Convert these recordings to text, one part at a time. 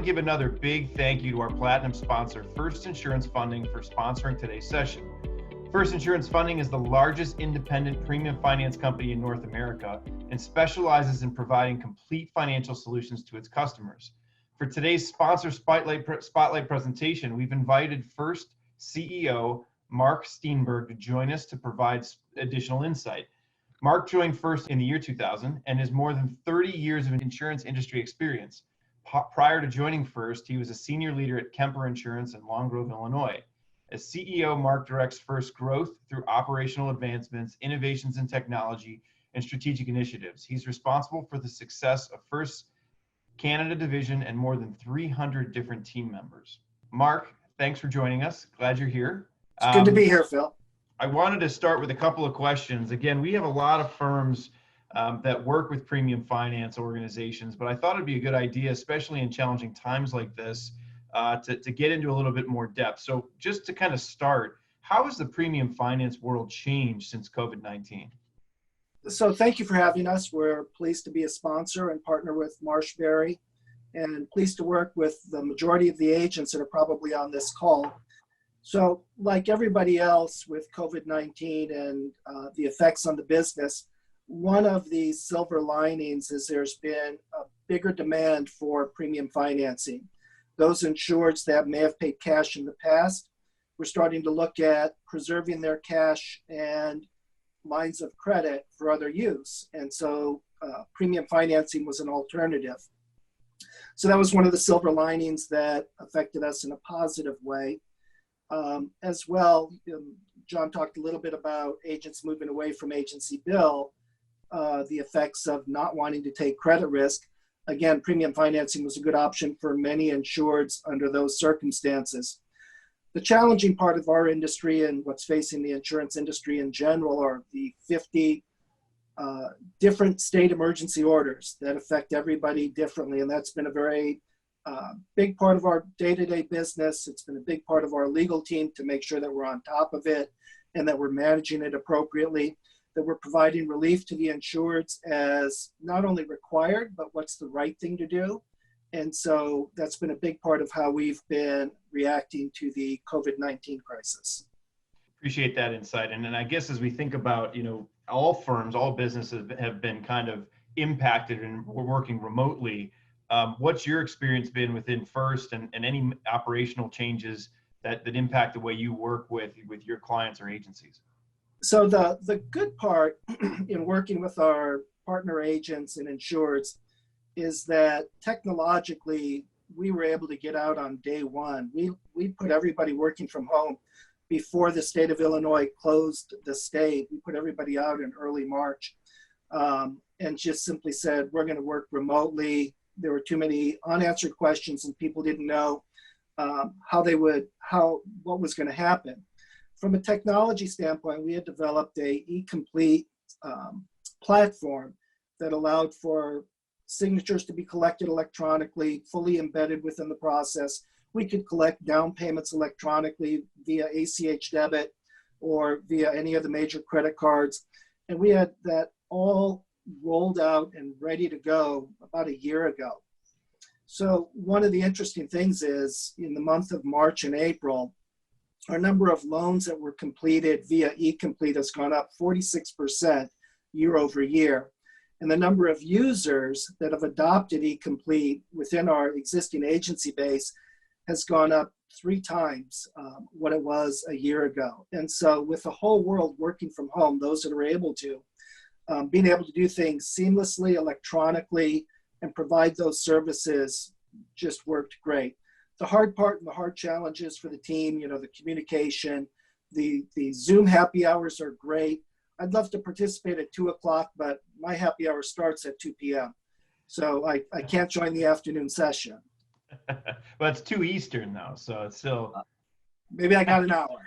give another big thank you to our platinum sponsor, First Insurance Funding, for sponsoring today's session. First Insurance Funding is the largest independent premium finance company in North America and specializes in providing complete financial solutions to its customers. For today's sponsor spotlight presentation, we've invited First CEO Mark Steenberg to join us to provide additional insight. Mark joined First in the year 2000 and has more than 30 years of insurance industry experience. Prior to joining First, he was a senior leader at Kemper Insurance in Long Grove, Illinois. As CEO, Mark directs First growth through operational advancements, innovations in technology, and strategic initiatives. He's responsible for the success of First's Canada division and more than 300 different team members. Mark, thanks for joining us. Glad you're here. It's good to be here, Phil. I wanted to start with a couple of questions. Again, we have a lot of firms that work with premium finance organizations, but I thought it'd be a good idea, especially in challenging times like this, to get into a little bit more depth. So just to kind of start, how has the premium finance world changed since COVID-19? So thank you for having us. We're pleased to be a sponsor and partner with MarshBerry, and pleased to work with the majority of the agents that are probably on this call. So like everybody else with COVID-19 and the effects on the business, one of the silver linings is there's been a bigger demand for premium financing. Those insureds that may have paid cash in the past, we're starting to look at preserving their cash and lines of credit for other use. And so premium financing was an alternative. So that was one of the silver linings that affected us in a positive way. As well, John talked a little bit about agents moving away from agency bill, the effects of not wanting to take credit risk. Again, premium financing was a good option for many insureds under those circumstances. The challenging part of our industry and what's facing the insurance industry in general are the 50 different state emergency orders that affect everybody differently. And that's been a very big part of our day-to-day business. It's been a big part of our legal team to make sure that we're on top of it and that we're managing it appropriately, that we're providing relief to the insureds as not only required, but what's the right thing to do. And so that's been a big part of how we've been reacting to the COVID-19 crisis. Appreciate that insight. And I guess as we think about, all firms, all businesses have been kind of impacted and we're working remotely. What's your experience been within First and any operational changes that impact the way you work with your clients or agencies? So the good part in working with our partner agents and insureds is that technologically we were able to get out on day one. We put everybody working from home before the state of Illinois closed the state. We put everybody out in early March and just simply said, we're going to work remotely. There were too many unanswered questions and people didn't know what was going to happen. From a technology standpoint, we had developed a e-complete platform that allowed for signatures to be collected electronically, fully embedded within the process. We could collect down payments electronically via ACH debit or via any of the major credit cards. And we had that all rolled out and ready to go about a year ago. So one of the interesting things is in the month of March and April, our number of loans that were completed via e-complete has gone up 46% year over year. And the number of users that have adopted e-complete within our existing agency base has gone up 3 times what it was a year ago. And so with the whole world working from home, those that are able to, being able to do things seamlessly, electronically, and provide those services just worked great. The hard part and the hard challenges for the team, the communication, the Zoom happy hours are great. I'd love to participate at 2 o'clock, but my happy hour starts at 2 p.m. So I can't join the afternoon session. Well, it's 2 Eastern though, so it's still. Maybe I got an hour.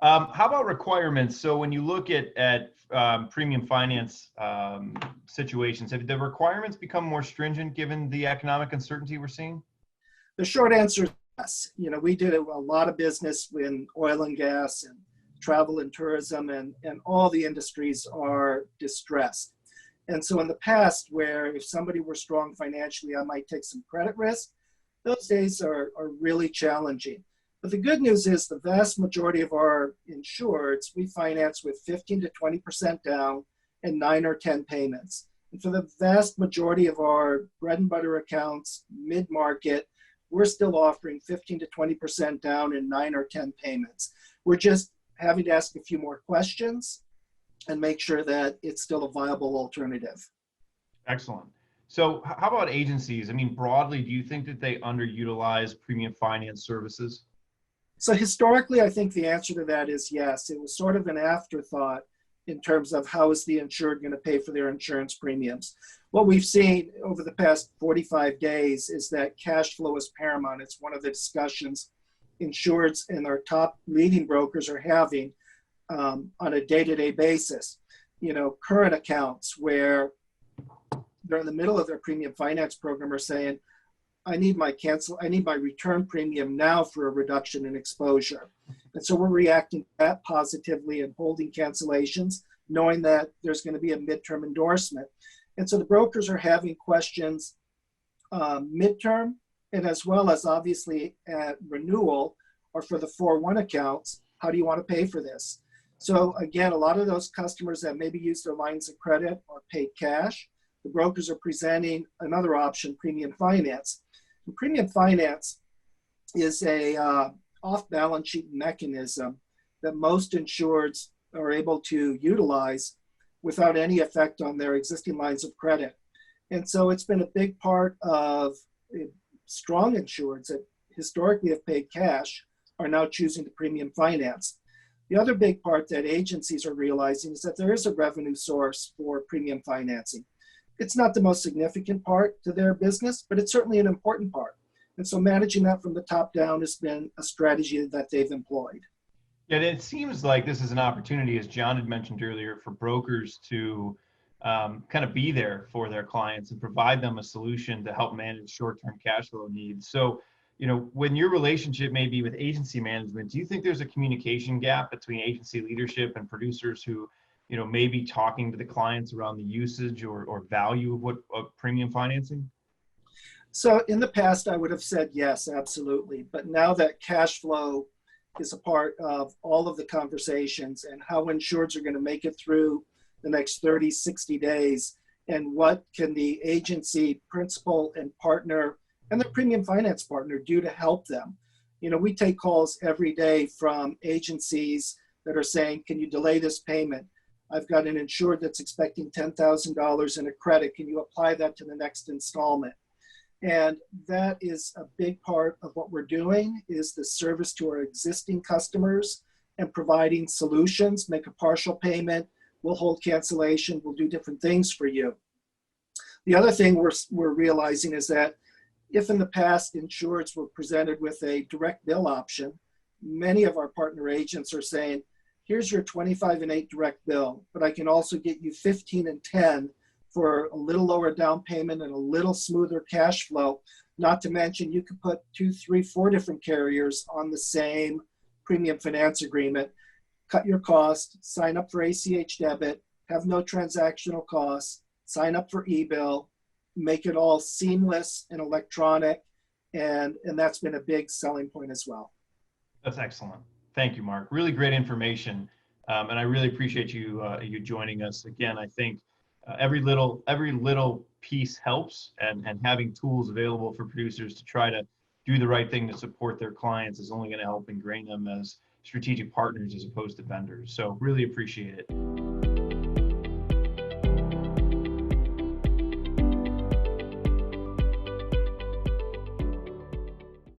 How about requirements? So when you look at premium finance situations, have the requirements become more stringent given the economic uncertainty we're seeing? The short answer is yes. We did a lot of business in oil and gas and travel and tourism, and all the industries are distressed. And so in the past, where if somebody were strong financially, I might take some credit risk, those days are really challenging. But the good news is the vast majority of our insureds, we finance with 15 to 20% down and 9 or 10 payments. And for the vast majority of our bread and butter accounts, mid-market, we're still offering 15 to 20% down and 9 or 10 payments. We're just having to ask a few more questions and make sure that it's still a viable alternative. Excellent. So how about agencies? I mean, broadly, do you think that they underutilize premium finance services? So historically, I think the answer to that is yes. It was sort of an afterthought in terms of how is the insured going to pay for their insurance premiums. What we've seen over the past 45 days is that cash flow is paramount. It's one of the discussions insureds and our top leading brokers are having on a day-to-day basis. You know, current accounts where they're in the middle of their premium finance program are saying, I need my return premium now for a reduction in exposure. And so we're reacting to that positively and holding cancellations, knowing that there's going to be a midterm endorsement. And so the brokers are having questions midterm, and as well as obviously at renewal or for the 4-1 accounts, how do you want to pay for this? So again, a lot of those customers that maybe use their lines of credit or paid cash, the brokers are presenting another option, premium finance. And premium finance is a off-balance sheet mechanism that most insureds are able to utilize without any effect on their existing lines of credit. And so it's been a big part of strong insureds that historically have paid cash are now choosing to premium finance. The other big part that agencies are realizing is that there is a revenue source for premium financing. It's not the most significant part to their business, but it's certainly an important part. And so managing that from the top down has been a strategy that they've employed. Yeah, it seems like this is an opportunity, as John had mentioned earlier, for brokers to kind of be there for their clients and provide them a solution to help manage short-term cash flow needs. So, you know, when your relationship may be with agency management, do you think there's a communication gap between agency leadership and producers who, you know, may be talking to the clients around the usage or value of premium financing? So in the past, I would have said yes, absolutely. But now that cash flow is a part of all of the conversations and how insureds are going to make it through the next 30, 60 days, and what can the agency principal and partner and the premium finance partner do to help them. You know, we take calls every day from agencies that are saying, can you delay this payment? I've got an insured that's expecting $10,000 in a credit. Can you apply that to the next installment? And that is a big part of what we're doing, is the service to our existing customers and providing solutions. Make a partial payment, we'll hold cancellation, we'll do different things for you. The other thing we're realizing is that if in the past insureds were presented with a direct bill option, many of our partner agents are saying, here's your 25 and 8 direct bill, but I can also get you 15 and 10 for a little lower down payment and a little smoother cash flow. Not to mention you could put 2, 3, 4 different carriers on the same premium finance agreement, cut your cost, sign up for ACH debit, have no transactional costs, sign up for e-bill, make it all seamless and electronic. And that's been a big selling point as well. That's excellent. Thank you, Mark. Really great information. And I really appreciate you joining us. Again, I think every little piece helps, and having tools available for producers to try to do the right thing to support their clients is only going to help ingrain them as strategic partners as opposed to vendors. So really appreciate it.